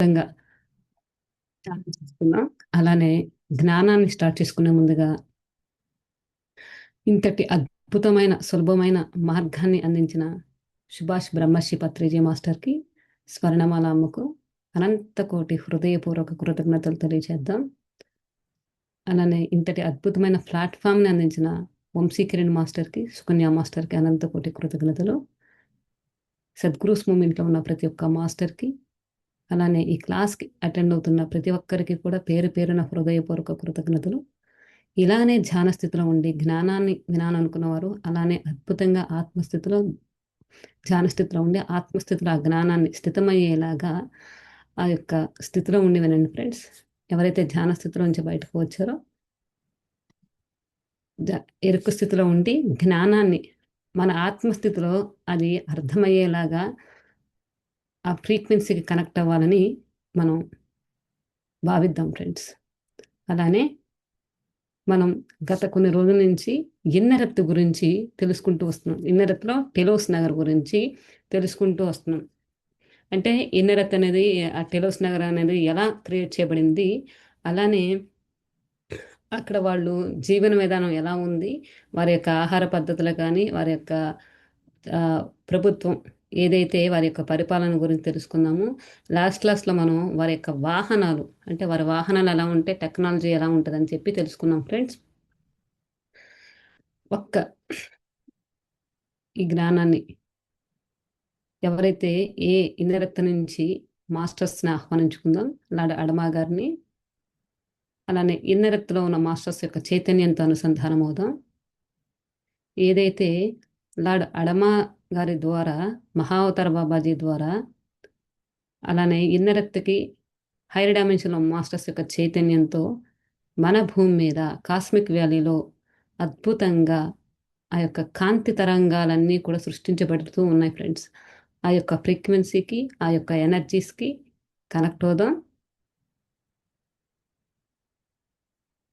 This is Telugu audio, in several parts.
అద్భుతంగా స్టార్ట్ చేసుకుందాం. అలానే జ్ఞానాన్ని స్టార్ట్ చేసుకునే ముందుగా ఇంతటి అద్భుతమైన సులభమైన మార్గాన్ని అందించిన సుభాష్ బ్రహ్మశ్రీ పత్రిజీ మాస్టర్కి, స్వర్ణమాల అమ్మకు అనంత కోటి హృదయపూర్వక కృతజ్ఞతలు తెలియజేద్దాం. అలానే ఇంతటి అద్భుతమైన ప్లాట్ఫామ్ని అందించిన వంశీకిరణ్ మాస్టర్కి, సుకన్య మాస్టర్కి అనంత కోటి కృతజ్ఞతలు. సద్గురూస్ మూమెంట్లో ఉన్న ప్రతి ఒక్క మాస్టర్కి, అలానే ఈ క్లాస్కి అటెండ్ అవుతున్న ప్రతి ఒక్కరికి కూడా పేరు పేరున హృదయపూర్వక కృతజ్ఞతలు. ఇలానే ధ్యాన స్థితిలో ఉండి జ్ఞానాన్ని వినాలనుకున్నవారు అలానే అద్భుతంగా ఆత్మస్థితిలో ధ్యాన స్థితిలో ఉండి ఆత్మస్థితిలో ఆ జ్ఞానాన్ని స్థితమయ్యేలాగా ఆ యొక్క స్థితిలో ఉండి వినండి ఫ్రెండ్స్. ఎవరైతే ధ్యాన స్థితిలో నుంచి బయటకు వచ్చారో ఎరుకు స్థితిలో ఉండి జ్ఞానాన్ని మన ఆత్మస్థితిలో అది అర్థమయ్యేలాగా ఆ ఫ్రీక్వెన్సీకి కనెక్ట్ అవ్వాలని మనం భావిద్దాం ఫ్రెండ్స్. అలానే మనం గత కొన్ని రోజుల నుంచి ఇన్నరెత్ గురించి తెలుసుకుంటూ వస్తున్నాం. ఇన్నరెత్లో టెలోస్ నగర్ గురించి తెలుసుకుంటూ వస్తున్నాం. అంటే ఇన్నరెత్ అనేది ఆ టెలోస్ నగర్ అనేది ఎలా క్రియేట్ చేయబడింది, అలానే అక్కడ వాళ్ళు జీవన విధానం ఎలా ఉంది, వారి యొక్క ఆహార పద్ధతులు కానీ వారి యొక్క ప్రభుత్వం ఏదైతే వారి యొక్క పరిపాలన గురించి తెలుసుకుందాము. లాస్ట్ క్లాస్లో మనం వారి యొక్క వాహనాలు అంటే వారి వాహనాలు ఎలా ఉంటే టెక్నాలజీ ఎలా ఉంటుందని చెప్పి తెలుసుకున్నాం ఫ్రెండ్స్. ఒక్క ఈ జ్ఞానాన్ని ఎవరైతే ఏ ఇన్నరెత్త నుంచి మాస్టర్స్ని ఆహ్వానించుకుందాం, లార్డ్ అడమా గారిని, అలానే ఇన్నరెత్తులో ఉన్న మాస్టర్స్ యొక్క చైతన్యంతో అనుసంధానం అవుదాం. ఏదైతే లార్డ్ అడమా గారి ద్వారా, మహావతార బాబాజీ ద్వారా, అలానే ఇన్నరెత్తుకి హైర్ డైమెన్షన్లో మాస్టర్స్ యొక్క చైతన్యంతో మన భూమి మీద కాస్మిక్ వ్యాలీలో అద్భుతంగా ఆ యొక్క కాంతి తరంగాలన్నీ కూడా సృష్టించబడుతూ ఉన్నాయి ఫ్రెండ్స్. ఆ యొక్క ఫ్రీక్వెన్సీకి, ఆ యొక్క ఎనర్జీస్కి కనెక్ట్ అవుదాం.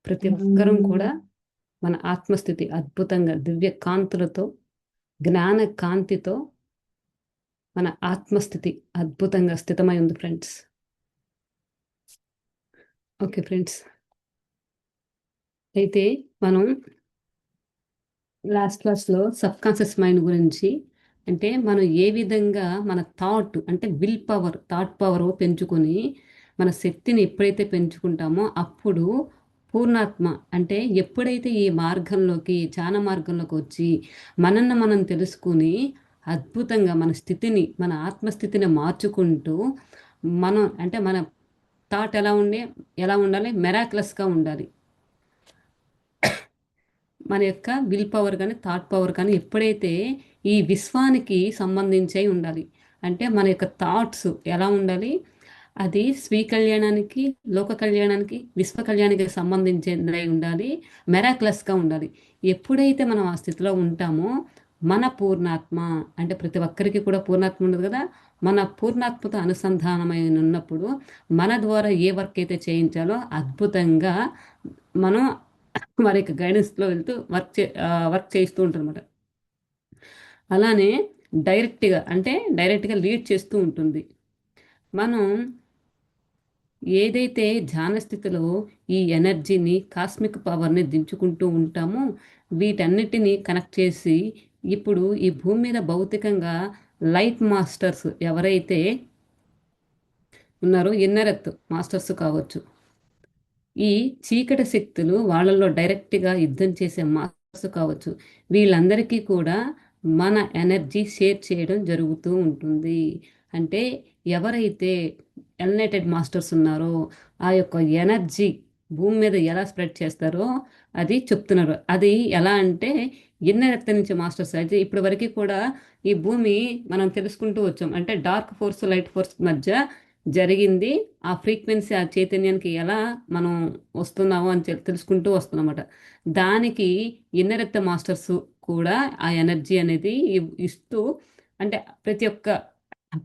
ప్రతి ఒక్కరం కూడా మన ఆత్మస్థితి అద్భుతంగా దివ్య కాంతులతో, జ్ఞాన కాంతితో మన ఆత్మస్థితి అద్భుతంగా స్థితమై ఉంది ఫ్రెండ్స్. ఓకే ఫ్రెండ్స్, అయితే మనం లాస్ట్ క్లాస్లో సబ్ కాన్షియస్ మైండ్ గురించి, అంటే మనం ఏ విధంగా మన థాట్ అంటే విల్ పవర్, థాట్ పవర్ పెంచుకొని మన శక్తిని ఎప్పుడైతే పెంచుకుంటామో అప్పుడు పూర్ణాత్మ అంటే ఎప్పుడైతే ఈ మార్గంలోకి ధ్యాన మార్గంలోకి వచ్చి మనల్ని మనం తెలుసుకుని అద్భుతంగా మన స్థితిని, మన ఆత్మస్థితిని మార్చుకుంటూ మనం అంటే మన థాట్ ఎలా ఉండాలి, మెరాక్లస్గా ఉండాలి. మన యొక్క విల్ పవర్ కానీ థాట్ పవర్ కానీ ఎప్పుడైతే ఈ విశ్వానికి సంబంధించి ఉండాలి, అంటే మన యొక్క థాట్స్ ఎలా ఉండాలి, అది స్వీకళ్యాణానికి, లోక కళ్యాణానికి, విశ్వ కళ్యాణానికి సంబంధించినది ఉండాలి, మెరాక్లస్గా ఉండాలి. ఎప్పుడైతే మనం ఆ స్థితిలో ఉంటామో మన పూర్ణాత్మ అంటే ప్రతి ఒక్కరికి కూడా పూర్ణాత్మ ఉండదు కదా, మన పూర్ణాత్మతో అనుసంధానమై ఉన్నప్పుడు మన ద్వారా ఏ వర్క్ అయితే చేయించాలో అద్భుతంగా మనం వారి యొక్క గైడెన్స్లో వెళ్తూ వర్క్ చేయిస్తూ ఉంటారన్నమాట. అలానే డైరెక్ట్గా లీడ్ చేస్తూ ఉంటుంది. మనం ఏదైతే ధ్యాన స్థితిలో ఈ ఎనర్జీని, కాస్మిక్ పవర్ని దించుకుంటూ ఉంటామో వీటన్నిటిని కనెక్ట్ చేసి ఇప్పుడు ఈ భూమి మీద భౌతికంగా లైట్ మాస్టర్స్ ఎవరైతే ఉన్నారో, ఇన్నరెత్ మాస్టర్స్ కావచ్చు, ఈ చీకటి శక్తులు వాళ్ళల్లో డైరెక్ట్గా యుద్ధం చేసే మాస్టర్స్ కావచ్చు, వీళ్ళందరికీ కూడా మన ఎనర్జీ షేర్ చేయడం జరుగుతూ ఉంటుంది. అంటే ఎవరైతే ఎలినేటెడ్ మాస్టర్స్ ఉన్నారో ఆ యొక్క ఎనర్జీ భూమి మీద ఎలా స్ప్రెడ్ చేస్తారో అది చెప్తున్నారు. అది ఎలా అంటే ఇన్నర్ నుంచి మాస్టర్స్ అయితే ఇప్పటి వరకు కూడా ఈ భూమి మనం తెలుసుకుంటూ వచ్చాం. అంటే డార్క్ ఫోర్స్, లైట్ ఫోర్స్ మధ్య జరిగింది. ఆ ఫ్రీక్వెన్సీ, ఆ చైతన్యానికి ఎలా మనం వస్తున్నామో అని తెలుసుకుంటూ వస్తున్నమాట. దానికి ఇన్నరెత్త మాస్టర్స్ కూడా ఆ ఎనర్జీ అనేది ఇస్తూ, అంటే ప్రతి ఒక్క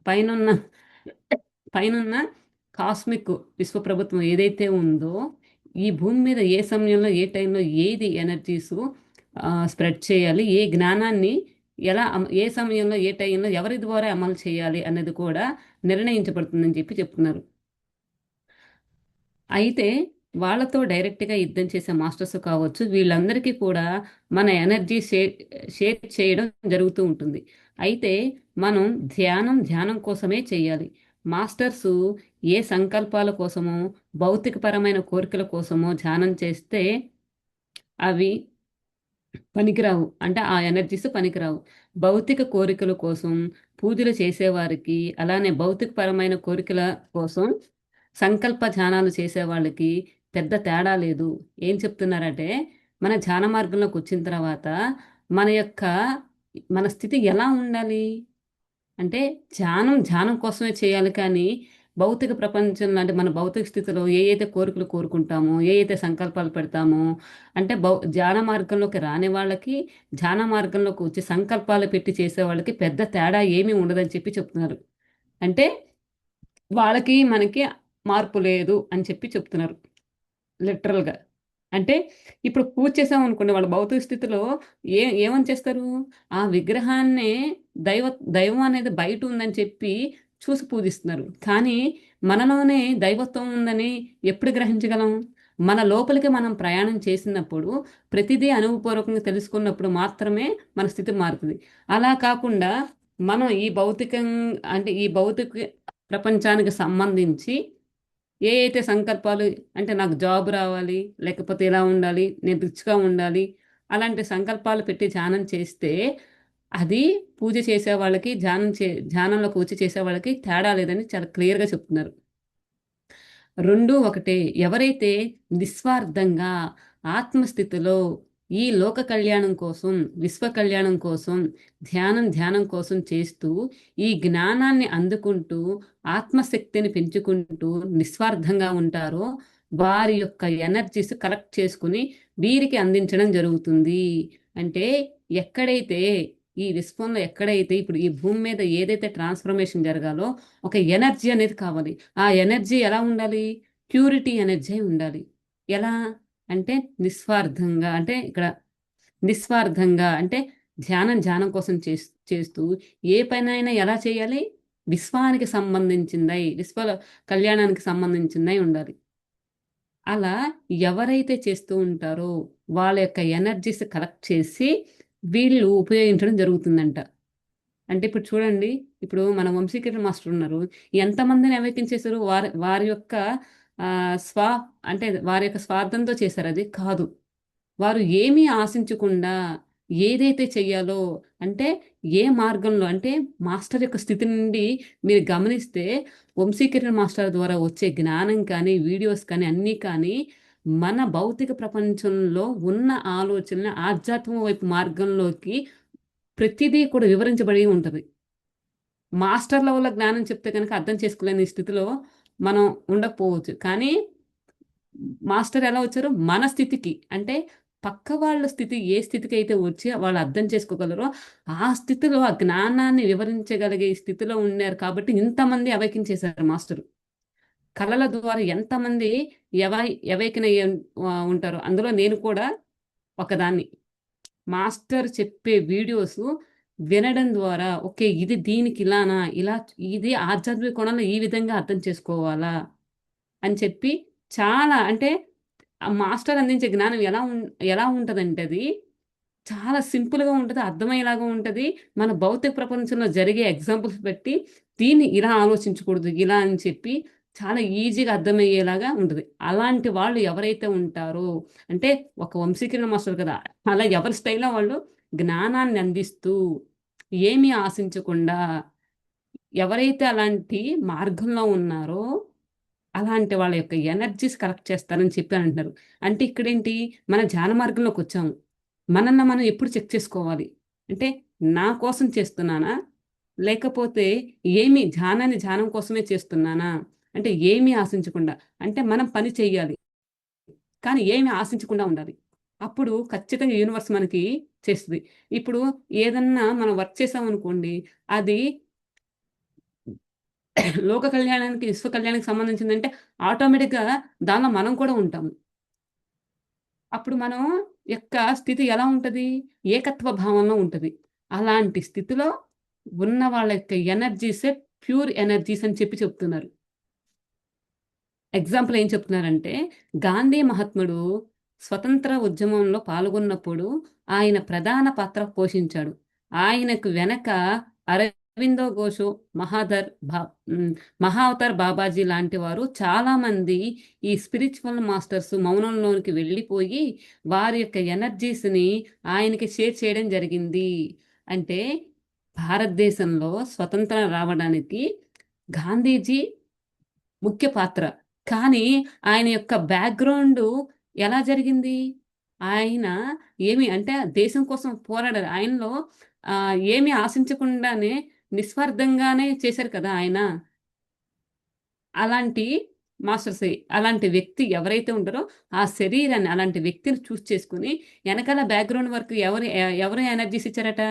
పైనున్న పైనున్న కాస్మిక్ విశ్వప్రభుత్వం ఏదైతే ఉందో ఈ భూమి మీద ఏ సమయంలో, ఏ టైంలో ఏది ఎనర్జీసు స్ప్రెడ్ చేయాలి, ఏ జ్ఞానాన్ని ఎలా ఏ సమయంలో, ఏ టైంలో ఎవరి ద్వారా అమలు చేయాలి అనేది కూడా నిర్ణయించబడుతుందని చెప్తున్నారు. అయితే వాళ్ళతో డైరెక్ట్‌గా యుద్ధం చేసే మాస్టర్స్ కావచ్చు, వీళ్ళందరికీ కూడా మన ఎనర్జీ షేర్ చేయడం జరుగుతూ ఉంటుంది. అయితే మనం ధ్యానం కోసమే చేయాలి. మాస్టర్సు ఏ సంకల్పాల కోసమో, భౌతికపరమైన కోరికల కోసమో ధ్యానం చేస్తే అవి పనికిరావు. అంటే ఆ ఎనర్జీస్ పనికిరావు. భౌతిక కోరికల కోసం పూజలు చేసేవారికి, అలానే భౌతికపరమైన కోరికల కోసం సంకల్ప ధ్యానాలు చేసేవాళ్ళకి పెద్ద తేడా లేదు. ఏం చెప్తున్నారంటే, మన ధ్యాన మార్గంలోకొచ్చిన తర్వాత మన యొక్క మన స్థితి ఎలా ఉండాలి? అంటే ధ్యానం కోసమే చేయాలి కానీ, భౌతిక ప్రపంచంలో అంటే మన భౌతిక స్థితిలో ఏ అయితే కోరికలు కోరుకుంటామో, ఏ అయితే సంకల్పాలు పెడతామో, అంటే ధ్యాన మార్గంలోకి రాని వాళ్ళకి, ధ్యాన మార్గంలోకి వచ్చి సంకల్పాలు పెట్టి చేసేవాళ్ళకి పెద్ద తేడా ఏమీ ఉండదని చెప్పి చెప్తున్నారు. అంటే వాళ్ళకి, మనకి మార్పు లేదు అని చెప్పి చెప్తున్నారు. లిటరల్‌గా. అంటే ఇప్పుడు పూజ చేసామనుకోండి వాళ్ళ భౌతిక స్థితిలో ఏమని చేస్తారు? ఆ విగ్రహాన్నే దైవ దైవం అనేది బయటుందని చెప్పి చూసి పూజిస్తున్నారు. కానీ మనలోనే దైవత్వం ఉందని ఎప్పుడు గ్రహించగలం? మన లోపలికి మనం ప్రయాణం చేసినప్పుడు, ప్రతిదీ అనుభవపూర్వకంగా తెలుసుకున్నప్పుడు మాత్రమే మన స్థితి మారుతది. అలా కాకుండా మనం అంటే ఈ భౌతిక ప్రపంచానికి సంబంధించి ఏ అయితే సంకల్పాలు అంటే నాకు జాబ్ రావాలి, లేకపోతే ఇలా ఉండాలి, నేను రిచ్‌గా ఉండాలి, అలాంటి సంకల్పాలు పెట్టి ధ్యానం చేస్తే, అది పూజ చేసేవాళ్ళకి, ధ్యానంలో కూర్చి చేసేవాళ్ళకి తేడా లేదని చాలా క్లియర్‌గా చెప్తున్నారు. రెండూ ఒకటే. ఎవరైతే నిస్వార్థంగా ఆత్మస్థితిలో ఈ లోక కళ్యాణం కోసం, విశ్వ కళ్యాణం కోసం, ధ్యానం కోసం చేస్తూ, ఈ జ్ఞానాన్ని అందుకుంటూ, ఆత్మశక్తిని పెంచుకుంటూ నిస్వార్థంగా ఉంటారో, వారి యొక్క ఎనర్జీస్ కలెక్ట్ చేసుకొని వీరికి అందించడం జరుగుతుంది. అంటే ఎక్కడైతే ఈ విశ్వంలో ఎక్కడైతే ఇప్పుడు ఈ భూమి మీద ఏదైతే ట్రాన్స్‌ఫర్మేషన్ జరగాలో ఒక ఎనర్జీ అనేది కావాలి. ఆ ఎనర్జీ ఎలా ఉండాలి? ప్యూరిటీ ఎనర్జీ ఉండాలి. ఎలా? అంటే నిస్వార్థంగా అంటే ఇక్కడ నిస్వార్థంగా అంటే ధ్యానం కోసం చేస్తూ ఏ పనైనా ఎలా చేయాలి? విశ్వానికి సంబంధించిందై, కళ్యాణానికి సంబంధించిందై ఉండాలి. అలా ఎవరైతే చేస్తూ ఉంటారో వాళ్ళ యొక్క ఎనర్జీస్ కలెక్ట్ చేసి వీళ్ళు ఉపయోగించడం జరుగుతుందంట. అంటే ఇప్పుడు చూడండి, ఇప్పుడు మన వంశీకృష్ణ మాస్టర్ ఉన్నారు. ఎంతమందిని అవేకించేసారు? వారి వారి యొక్క ఆహ్, స్వా అంటే వారి యొక్క స్వార్థంతో చేశారది? కాదు. వారు ఏమీ ఆశించకుండా ఏదైతే చెయ్యాలో అంటే ఏ మార్గంలో అంటే మాస్టర్ యొక్క స్థితి నుండి మీరు గమనిస్తే వంశీకరణ మాస్టర్ ద్వారా వచ్చే జ్ఞానం కానీ, వీడియోస్ కానీ అన్నీ కానీ మన భౌతిక ప్రపంచంలో ఉన్న ఆలోచనలు ఆధ్యాత్మిక వైపు మార్గంలోకి ప్రతిదీ కూడా వివరించబడి ఉంటది. మాస్టర్ లెవెల్‌లో జ్ఞానం చెప్తే గనక అర్థం చేసుకోలేని స్థితిలో మనం ఉండకపోవచ్చు. కానీ మాస్టర్ ఎలా వచ్చారు? మన స్థితికి అంటే పక్క వాళ్ళ స్థితి ఏ స్థితికైతే వచ్చి వాళ్ళు అర్థం చేసుకోగలరో, ఆ స్థితిలో ఆ జ్ఞానాన్ని వివరించగలిగే స్థితిలో ఉన్నారు కాబట్టి ఇంతమంది అవేకించేసారు మాస్టరు. కళల ద్వారా ఎంతమంది అవేకెన్ అయ్యి ఉంటారో. అందులో నేను కూడా ఒకదాన్ని. మాస్టర్ చెప్పే వీడియోసు వినడం ద్వారా ఓకే. ఇది దీనికి ఇలానా? ఇది ఆధ్యాత్మిక కోణంలో ఈ విధంగా అర్థం చేసుకోవాలా? అని చెప్పి చాలా అంటే ఆ మాస్టర్ అందించే జ్ఞానం ఎలా ఉంటదంటే అది చాలా సింపుల్‌గా ఉంటది. అర్థమయ్యేలాగా ఉంటది. మన భౌతిక ప్రపంచంలో జరిగే ఎగ్జాంపుల్స్ పెట్టి దీన్ని ఇలా ఆలోచించకూడదు. ఇలా అని చెప్పి చాలా ఈజీగా అర్థమయ్యేలాగా ఉంటది. అలాంటి వాళ్ళు ఎవరైతే ఉంటారో అంటే ఒక వంశీకరణ మాస్టర్ కదా! అలా ఎవరి స్టైల్‌లో వాళ్ళు జ్ఞానాన్ని అందిస్తూ ఏమీ ఆశించకుండా ఎవరైతే అలాంటి మార్గంలో ఉన్నారో అలాంటి వాళ్ళ యొక్క ఎనర్జీస్ కలెక్ట్ చేస్తారని చెప్పి అంటున్నారు. అంటే ఇక్కడేంటి మన ధ్యాన మార్గంలోకొచ్చాము. మనల్ని మనం ఎప్పుడు చెక్ చేసుకోవాలి. అంటే నా కోసం చేస్తున్నానా? లేకపోతే ధ్యానం కోసమే చేస్తున్నానా? అంటే ఏమీ ఆశించకుండా. అంటే మనం పని చెయ్యాలి. కానీ ఏమి ఆశించకుండా ఉండాలి. అప్పుడు ఖచ్చితంగా యూనివర్స్ మనకి చేస్తది. ఇప్పుడు ఏదన్నా మనం వర్క్ చేసామనుకోండి, అది లోక కళ్యాణానికి, విశ్వ కళ్యాణానికి సంబంధించిందంటే ఆటోమేటిక్‌గా దానిలో మనం కూడా ఉంటాము. అప్పుడు మనం యొక్క స్థితి ఎలా ఉంటది? ఏకత్వ భావంలో ఉంటది. అలాంటి స్థితిలో ఉన్న వాళ్ళ యొక్క ఎనర్జీసే ప్యూర్ ఎనర్జీస్ అని చెప్పి చెప్తున్నారు. ఎగ్జాంపుల్ ఏం చెప్తున్నారంటే, గాంధీ మహాత్ముడు స్వతంత్ర ఉద్యమంలో పాల్గొన్నప్పుడు ఆయన ప్రధాన పాత్ర పోషించాడు. ఆయనకు వెనక అరవిందో ఘోషు, మహాధర్ భా హ్మ్, మహావతార్ బాబాజీ లాంటి వారు చాలామంది ఈ స్పిరిచువల్ మాస్టర్స్ మౌనంలోనికి వెళ్ళిపోయి, వారి యొక్క ఎనర్జీస్‌ని ఆయనకి షేర్ చేయడం జరిగింది. అంటే భారతదేశంలో స్వతంత్రం రావడానికి గాంధీజీ ముఖ్య పాత్ర. కానీ ఆయన యొక్క బ్యాక్‌గ్రౌండు ఎలా జరిగింది? ఆయన ఏమి అంటే దేశం కోసం పోరాడారు. ఆయనలో ఏమి ఆశించకుండానే నిస్వార్థంగానే చేశారు కదా ఆయన. అలాంటి మాస్టర్సే. అలాంటి వ్యక్తి ఎవరైతే ఉంటారో ఆ శరీరాన్ని అలాంటి వ్యక్తిని చూజ్ చేసుకొని ఎనకాల బ్యాక్‌గ్రౌండ్ వర్క్ ఎవరు ఎనర్జీస్ ఇచ్చారట?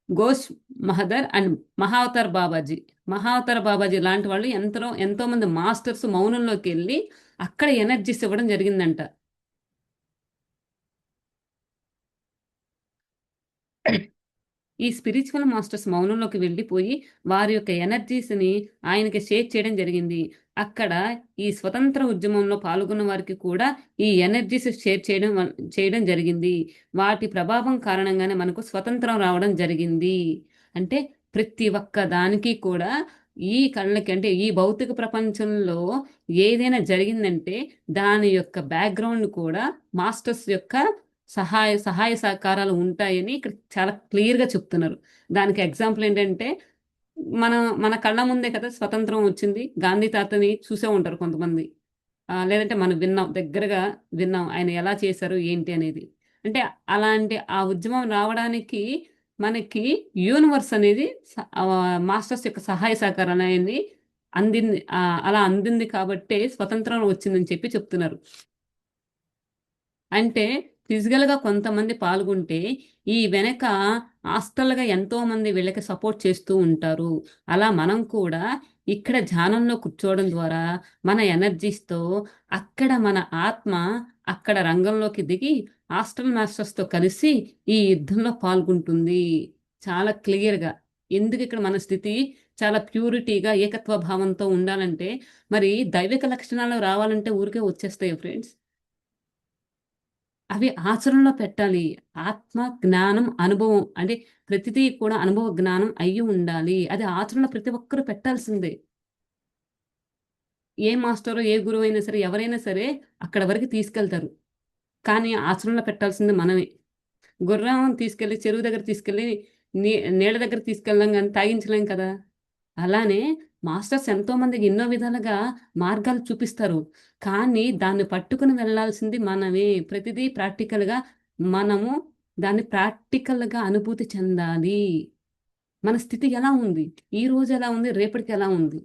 ఘోష్ మహదర్ అండ్ మహావతార్ బాబాజీ. మహావతార్ బాబాజీ లాంటి వాళ్ళు ఎంతోమంది మాస్టర్స్ మౌనంలోకెళ్ళి అక్కడ ఎనర్జీస్ ఇవ్వడం జరిగిందంట. ఈ స్పిరిచువల్ మాస్టర్స్ మౌనంలోకి వెళ్ళిపోయి, వారి యొక్క ఎనర్జీస్‌ని ఆయనకి షేర్ చేయడం జరిగింది. అక్కడ ఈ స్వతంత్ర ఉద్యమంలో పాల్గొన్న వారికి కూడా ఈ ఎనర్జీస్ షేర్ చేయడం జరిగింది. వాటి ప్రభావం కారణంగానే మనకు స్వతంత్రం రావడం జరిగింది. అంటే ప్రతి ఒక్క దానికి కూడా ఈ కళ్ళకి అంటే ఈ భౌతిక ప్రపంచంలో ఏదైనా జరిగిందంటే దాని యొక్క బ్యాక్‌గ్రౌండ్ కూడా మాస్టర్స్ యొక్క సహాయ సహకారాలు ఉంటాయని ఇక్కడ చాలా క్లియర్‌గా చెప్తున్నారు. దానికి ఎగ్జాంపుల్ ఏంటంటే, మన మన కళ్ళ ముందే కదా స్వతంత్రం వచ్చింది. గాంధీ తాతని చూసే ఉంటారు కొంతమంది. లేదంటే మనం విన్నాం. దగ్గరగా విన్నాం. ఆయన ఎలా చేశారు? ఏంటి అనేది. అంటే అలాంటి ఆ ఉద్యమం రావడానికి మనకి యూనివర్స్ అనేది మాస్టర్స్ యొక్క సహాయ సహకారాలనేది అందింది. అలా అందింది కాబట్టే స్వతంత్రం వచ్చిందని చెప్తున్నారు. అంటే ఫిజికల్‌గా కొంతమంది పాల్గొంటే, ఈ వెనక హాస్టల్‌గా ఎంతోమంది వీళ్ళకి సపోర్ట్ చేస్తూ ఉంటారు. అలా మనం కూడా ఇక్కడ ధ్యానంలో కూర్చోవడం ద్వారా మన ఎనర్జీస్‌తో అక్కడ మన ఆత్మ అక్కడ రంగంలోకి దిగి హాస్టల్ మాస్టర్స్‌తో కలిసి ఈ యుద్ధంలో పాల్గొంటుంది. చాలా క్లియర్‌గా. ఎందుకిక్కడ మన స్థితి చాలా ప్యూరిటీగా ఏకత్వ భావంతో ఉండాలంటే, మరి దైవిక లక్షణాలు రావాలంటే ఊరికే వచ్చేస్తాయా ఫ్రెండ్స్? అవి ఆచరణలో పెట్టాలి. ఆత్మ, జ్ఞానం, అనుభవం అంటే ప్రతిదీ కూడా అనుభవ జ్ఞానం అయ్యి ఉండాలి. అది ఆచరణలో ప్రతి ఒక్కరు పెట్టాల్సిందే. ఏ మాస్టరో, ఏ గురువైనా సరే, ఎవరైనా సరే అక్కడి వరకు తీసుకెళ్తారు. కానీ ఆచరణలో పెట్టాల్సింది మనమే. గుర్రం తీసుకెళ్ళి చెరువు దగ్గర తీసుకెళ్ళి నీ నీళ్ళ దగ్గరికి తీసుకెళ్ళం గాని తాగించలేం కదా! అలానే మాస్టర్స్ ఎంతోమందికి ఎన్నో విధాలుగా మార్గాలు చూపిస్తారు. కానీ దాన్ని పట్టుకొని వెళ్ళాల్సింది మనమే. ప్రతిదీ ప్రాక్టికల్‌గా మనము దాన్ని ప్రాక్టికల్‌గా అనుభూతి చెందాలి. మన స్థితి ఎలా ఉంది? ఈరోజు ఎలా ఉంది? రేపటికి ఎలా ఉంది?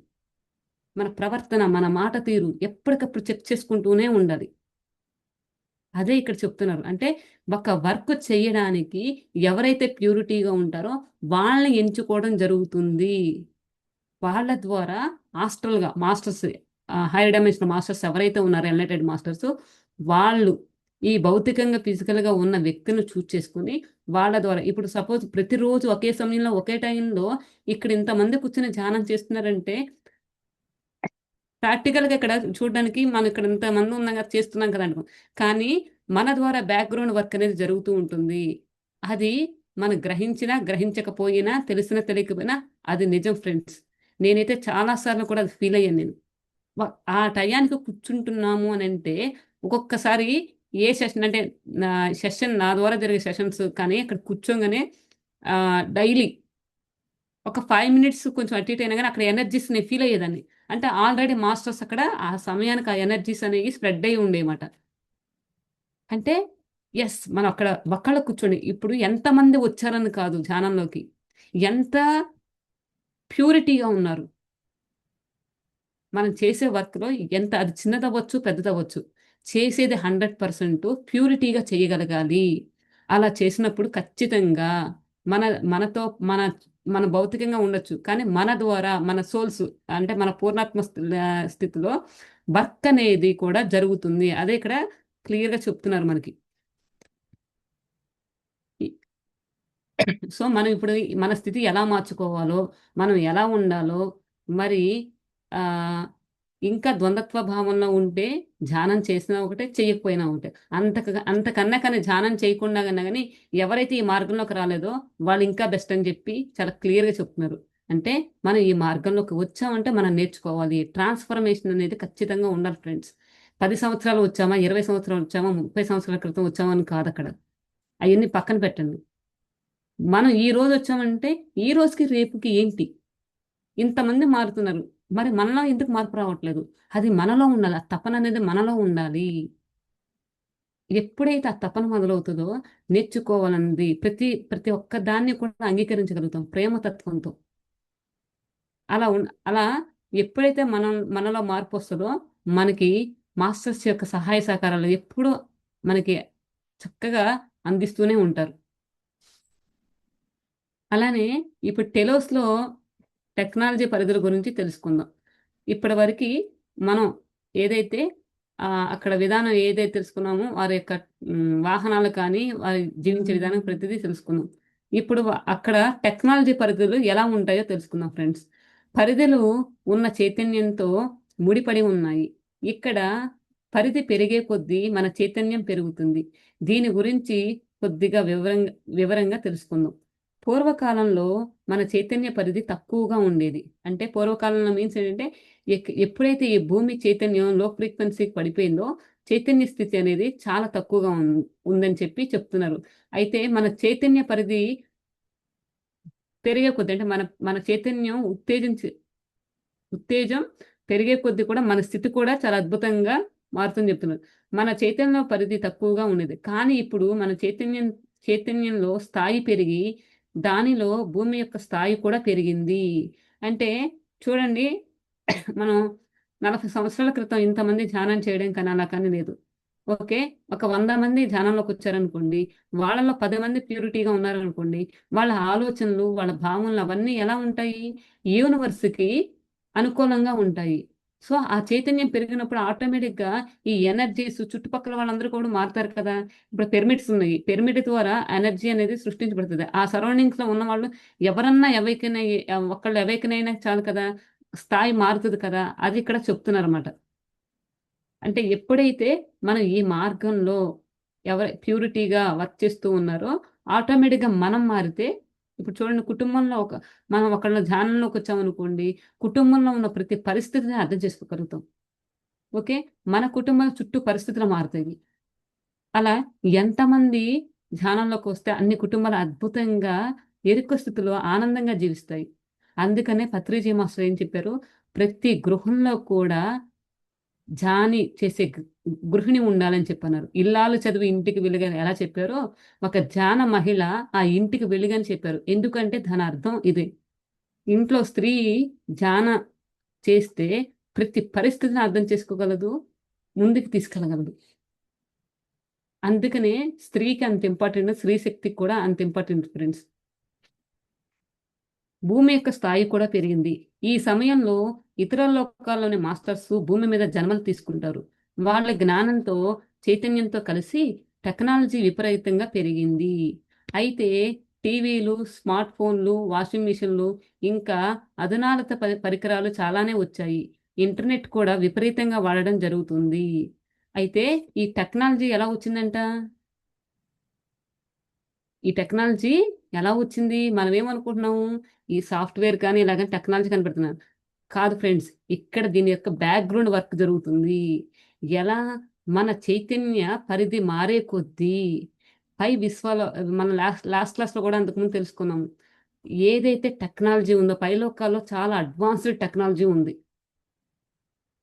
మన ప్రవర్తన, మన మాట తీరు ఎప్పటికప్పుడు చెక్ చేసుకుంటూనే ఉండాలి. అదే ఇక్కడ చెప్తున్నారు. అంటే ఒక వర్క్ చేయడానికి ఎవరైతే ప్యూరిటీగా ఉంటారో వాళ్ళని ఎంచుకోవడం జరుగుతుంది. వాళ్ళ ద్వారా మాస్టర్స్ హైర్ డైమెన్షనల్ మాస్టర్స్ ఎవరైతే ఉన్నారో ఎన్‌లైటెడ్ మాస్టర్స్ వాళ్ళు ఈ భౌతికంగా, ఫిజికల్‌గా ఉన్న వ్యక్తిని చూజ్ చేసుకొని వాళ్ళ ద్వారా ఇప్పుడు సపోజ్ ప్రతిరోజు ఒకే సమయంలో, ఒకే టైంలో ఇక్కడ ఇంతమంది కూర్చొని ధ్యానం చేస్తున్నారంటే ప్రాక్టికల్‌గా ఇక్కడ చూడడానికి మనం ఇక్కడ ఇంతమంది ఉన్నాం కదా! చేస్తున్నాం కదా! అనుకో. కానీ మన ద్వారా బ్యాక్‌గ్రౌండ్ వర్క్ అనేది జరుగుతూ ఉంటుంది. అది మనం గ్రహించినా, గ్రహించకపోయినా, తెలిసినా తెలియకపోయినా అది నిజం ఫ్రెండ్స్. నేనైతే చాలా సార్లు కూడా అది ఫీల్ అయ్యాను నేను. వ ఆ టయానికి కూర్చుంటున్నాము అనంటే ఒక్కొక్కసారి ఏ సెషన్ అంటే నా ద్వారా జరిగే సెషన్స్ కానీ అక్కడ కూర్చోంగానే డైలీ ఒక 5 మినిట్స్ కొంచెం అటు ఇటు అయినా గాని అక్కడ ఎనర్జీస్ నేను ఫీల్ అయ్యేదాన్ని. అంటే ఆల్రెడీ మాస్టర్స్ అక్కడ ఆ సమయానికి ఆ ఎనర్జీస్ అనేవి స్ప్రెడ్ అయ్యి ఉండేమాట. అంటే మనం అక్కడ ఒక్కళ్ళే కూర్చొని ఇప్పుడు ఎంతమంది వచ్చారని కాదు ధ్యానంలోకి. ఎంత ప్యూరిటీగా ఉన్నారు. మనం చేసే వర్క్‌లో ఎంత అది చిన్నదవ్వచ్చు, పెద్దదవ్వచ్చు. చేసేది 100% ప్యూరిటీగా చేయగలగాలి. అలా చేసినప్పుడు ఖచ్చితంగా మన మనతో మన మన భౌతికంగా ఉండొచ్చు. కానీ మన ద్వారా మన సోల్స్ అంటే మన పూర్ణాత్మ స్థితిలో వర్క్ అనేది కూడా జరుగుతుంది. అదే ఇక్కడ క్లియర్‌గా చెప్తున్నారు మనకి. ఇ సో, మనం ఇప్పుడు మన స్థితి ఎలా మార్చుకోవాలో, మనం ఎలా ఉండాలో మరి ఆహ్ ఇంకా ద్వంద్వత్వ భావంలో ఉంటే ధ్యానం చేసినా ఒకటే, చెయ్యకపోయినా ఒకటే. అంతకన్నా కానీ ధ్యానం చేయకుండా కన్నా కానీ ఎవరైతే ఈ మార్గంలోకి రాలేదో వాళ్ళు ఇంకా బెస్ట్ అని చెప్పి చాలా క్లియర్గా చెప్తున్నారు. అంటే మనం ఈ మార్గంలోకి వచ్చామంటే మనం నేర్చుకోవాలి. ట్రాన్స్ఫర్మేషన్ అనేది ఖచ్చితంగా ఉండాలి ఫ్రెండ్స్. 10 సంవత్సరాలు వచ్చామా, 20 సంవత్సరాలు వచ్చామా, 30 సంవత్సరాల క్రితం వచ్చామా అని కాదు అక్కడ. అవన్నీ పక్కన పెట్టండి. మనం ఈ రోజు వచ్చామంటే ఈ రోజుకి రేపుకి ఏంటి? ఇంతమంది మారుతున్నారు. మరి మనలో ఎందుకు మార్పు రావట్లేదు? అది మనలో ఉండాలి. ఆ తపన అనేది మనలో ఉండాలి. ఎప్పుడైతే ఆ తపన మొదలవుతదో నేర్చుకోవాలన్నది ప్రతి ప్రతి ఒక్క దాన్ని కూడా అంగీకరించగలుగుతాం ప్రేమతత్వంతో. అలా ఎప్పుడైతే మనలో మార్పొస్తదో మనకి మాస్టర్స్ యొక్క సహాయ సహకారాలు ఎప్పుడూ మనకి చక్కగా అందిస్తూనే ఉంటారు. అలానే ఇప్పుడు టెలోస్‌లో టెక్నాలజీ పరిధుల గురించి తెలుసుకుందాం. ఇప్పటివరకి మనం ఏదైతే అక్కడ విధానం ఏదైతే తెలుసుకున్నామో వారి యొక్క వాహనాలు కానీ, వారి జీవించే విధానం ప్రతిదీ తెలుసుకున్నాం. ఇప్పుడు అక్కడ టెక్నాలజీ పరిధులు ఎలా ఉంటాయో తెలుసుకుందాం ఫ్రెండ్స్. పరిధులు ఉన్న చైతన్యంతో ముడిపడి ఉన్నాయి. ఇక్కడ పరిధి పెరిగే కొద్దీ మన చైతన్యం పెరుగుతుంది. దీని గురించి కొద్దిగా వివరంగా తెలుసుకుందాం. పూర్వకాలంలో మన చైతన్య పరిధి తక్కువగా ఉండేది. అంటే పూర్వకాలంలో మీన్స్ ఏంటంటే ఎప్పుడైతే ఈ భూమి చైతన్యం లో ఫ్రీక్వెన్సీకి పడిపోయిందో చైతన్య స్థితి అనేది చాలా తక్కువగా ఉందని చెప్పి చెప్తున్నారు. అయితే మన చైతన్య పరిధి పెరిగే కొద్దీ అంటే మన మన చైతన్యం ఉత్తేజం పెరిగే కొద్దీ కూడా మన స్థితి కూడా చాలా అద్భుతంగా మారుతుందని చెప్తున్నారు. మన చైతన్య పరిధి తక్కువగా ఉండేది. కానీ ఇప్పుడు మన చైతన్యంలో స్థాయి పెరిగి, దానిలో భూమి యొక్క స్థాయి కూడా పెరిగింది. అంటే చూడండి మనం 40 సంవత్సరాల క్రితం ఇంతమంది ధ్యానం చేయడం కానీ అలా కానీ లేదు. ఓకే. ఒక 100 మంది ధ్యానంలోకొచ్చారనుకోండి. వాళ్ళలో 10 మంది ప్యూరిటీగా ఉన్నారనుకోండి. వాళ్ళ ఆలోచనలు, వాళ్ళ భావనలు అవన్నీ ఎలా ఉంటాయి? యూనివర్స్‌కి అనుకూలంగా ఉంటాయి. సో, ఆ చైతన్యం పెరిగినప్పుడు ఆటోమేటిక్‌గా ఈ ఎనర్జీస్ చుట్టుపక్కల వాళ్ళందరూ కూడా మారుతారు కదా! ఇప్పుడు పిరమిడ్స్ ఉన్నాయి. పిరమిడ్ ద్వారా ఎనర్జీ అనేది సృష్టించబడుతది. ఆ సరౌండింగ్స్‌లో ఉన్నవాళ్ళు ఎవరన్నా ఒకళ్ళు అవేకెన్ అయినా చాలు కదా! స్థాయి మారుతది కదా! అది ఇక్కడ చెప్తున్నారన్నమాట. అంటే ఎప్పుడైతే మనం ఈ మార్గంలో ప్యూరిటీగా వర్క్ చేస్తూ ఉన్నారో, ఆటోమేటిక్‌గా మనం మారితే ఇప్పుడు చూడండి కుటుంబంలో మనం ఒకళ్ళ ధ్యానంలోకొచ్చామనుకోండి, కుటుంబంలో ఉన్న ప్రతి పరిస్థితిని అర్థం చేసుకోగలుగుతాం. ఓకే. మన కుటుంబం చుట్టూ పరిస్థితులు మారుతాయి. అలా ఎంతమంది ధ్యానంలోకొస్తే అన్ని కుటుంబాలు అద్భుతంగా ఎరుక స్థితిలో ఆనందంగా జీవిస్తాయి. అందుకనే పత్రిజీ మాస్టర్ ఏం చెప్పారు, ప్రతి గృహంలో కూడా చేసే గృహిణి ఉండాలని చెప్పన్నారు. ఇల్లాలు చదివి ఇంటికి వెలుగని ఎలా చెప్పారో, ఒక ధ్యాన మహిళ ఆ ఇంటికి వెలుగని చెప్పారు. ఎందుకంటే దాని అర్థం ఇదే. ఇంట్లో స్త్రీ ధ్యాన చేస్తే ప్రతి పరిస్థితిని అర్థం చేసుకోగలదు, ముందుకు తీసుకెళ్ళగలదు. అందుకనే స్త్రీకి అంత ఇంపార్టెంట్, స్త్రీ శక్తికి కూడా అంత ఇంపార్టెంట్ ఫ్రెండ్స్. భూమి యొక్క స్థాయి కూడా పెరిగింది. ఈ సమయంలో ఇతర లోకాల్లోని మాస్టర్స్ భూమి మీద జన్మలు తీసుకుంటారు. వాళ్ళ జ్ఞానంతో, చైతన్యంతో కలిసి టెక్నాలజీ విపరీతంగా పెరిగింది. అయితే టీవీలు, స్మార్ట్ ఫోన్లు, వాషింగ్ మిషన్లు ఇంకా అధునాతన పరికరాలు చాలానే వచ్చాయి. ఇంటర్నెట్ కూడా విపరీతంగా వాడడం జరుగుతుంది. అయితే ఈ టెక్నాలజీ ఎలా వచ్చిందంట? ఈ టెక్నాలజీ ఎలా వచ్చింది? మనమేమనుకుంటున్నాము, ఈ సాఫ్ట్‌వేర్ కానీ ఇలాగ టెక్నాలజీ కనిపెడుతున్నారు. కాదు ఫ్రెండ్స్. ఇక్కడ దీని యొక్క బ్యాక్‌గ్రౌండ్ వర్క్ జరుగుతుంది. ఎలా? మన చైతన్య పరిధి మారే కొద్దీ పై విశ్వాలో మనం లాస్ట్ లాస్ట్ క్లాస్‌లో కూడా అంతకుముందు తెలుసుకున్నాము. ఏదైతే టెక్నాలజీ ఉందో పైలోకాల్లో చాలా అడ్వాన్స్‌డ్ టెక్నాలజీ ఉంది.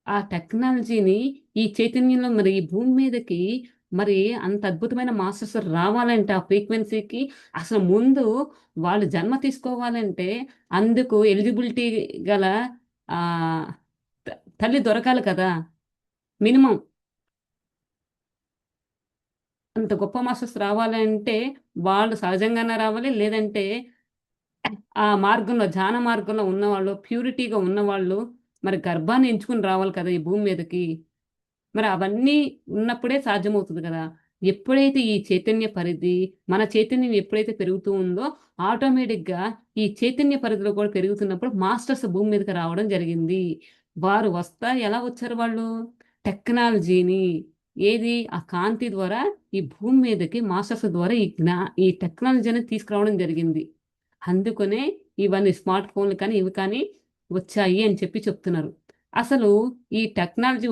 ఆ టెక్నాలజీని ఈ చైతన్యంలో మరి ఈ భూమి మీదకి మరి అంత అద్భుతమైన మాస్టర్స్ రావాలంటే ఆ ఫ్రీక్వెన్సీకి అసలు ముందు వాళ్ళు జన్మ తీసుకోవాలంటే అందుకు ఎలిజిబిలిటీ గల ఆహ్, త తల్లి దొరకాలి కదా! మినిమమ్ అంత గొప్ప మాస్టర్స్ రావాలంటే వాళ్ళు సహజంగానే రావాలి. లేదంటే ఆ మార్గంలో ధ్యాన మార్గంలో ఉన్నవాళ్ళు, ప్యూరిటీగా ఉన్నవాళ్ళు మరి గర్భాన్ని ఎంచుకొని రావాలి కదా! ఈ భూమి మీదకి. మరి అవన్నీ ఉన్నప్పుడే సాధ్యమవుతది గదా! ఎప్పుడైతే ఈ చైతన్య పరిధి, మన చైతన్యం ఎప్పుడైతే పెరుగుతూ ఉందో, ఆటోమేటిక్‌గా ఈ చైతన్య పరిధిలో కూడా పెరుగుతున్నప్పుడు మాస్టర్స్ భూమి మీదకి రావడం జరిగింది. వారు ఎలా వచ్చారు వాళ్ళు? టెక్నాలజీని ఏది ఆ కాంతి ద్వారా ఈ భూమి మీదకి మాస్టర్స్ ద్వారా ఈ టెక్నాలజీ అనేది తీసుకురావడం జరిగింది. అందుకనే ఇవన్నీ స్మార్ట్ ఫోన్లు కానీ, ఇవి కానీ వచ్చాయి అని చెప్తున్నారు. అసలు ఈ టెక్నాలజీ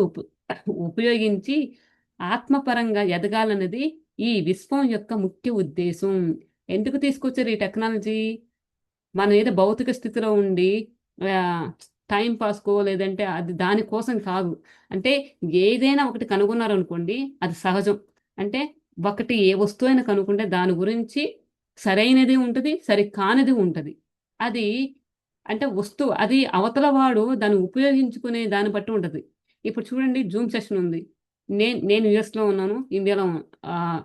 ఉపయోగించి ఆత్మపరంగా ఎదగాలన్నది ఈ విశ్వం యొక్క ముఖ్య ఉద్దేశం. ఎందుకు తీసుకొచ్చారు ఈ టెక్నాలజీ? మనం ఏదో భౌతిక స్థితిలో ఉండి ఆహ్, టైమ్ పాస్‌కో లేదంటే అది దాని కోసం కాదు. అంటే ఏదైనా ఒకటి కనుగొన్నారనుకోండి అది సహజం. అంటే ఒకటి ఏ వస్తువైనా కనుక్కుంటే దాని గురించి సరైనది ఉంటది, కానిది ఉంటది. అది అంటే వస్తువు అది అవతల వాడు దాన్ని ఉపయోగించుకునే దాన్ని బట్టి ఉంటది. ఇప్పుడు చూడండి జూమ్ సెషన్ ఉంది. నేను యూఎస్‌లో ఉన్నాను.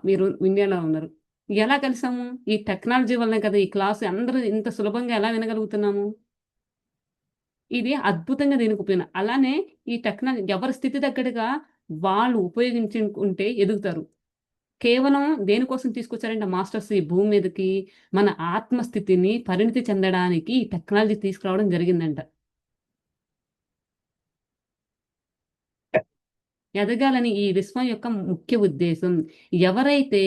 మీరు ఇండియాలో ఉన్నారు. ఎలా కలిసాము? ఈ టెక్నాలజీ వల్లనే కదా! ఈ క్లాస్ అందరూ ఇంత సులభంగా ఎలా వినగలుగుతున్నాము? ఇది అద్భుతంగా దీనికి ఉపయోగం. అలానే ఈ టెక్నాలజీ ఎవరి స్థితి తగ్గట్టుగా వాళ్ళు ఉపయోగించుకుంటే ఎదుగుతారు. కేవలం దేనికోసం తీసుకొచ్చారంటే మాస్టర్స్ ఈ భూమి మీదకి మన ఆత్మస్థితిని పరిణితి చెందడానికి ఈ టెక్నాలజీ తీసుకురావడం జరిగిందంట. ఎదగాలని ఈ విశ్వం యొక్క ముఖ్య ఉద్దేశం. ఎవరైతే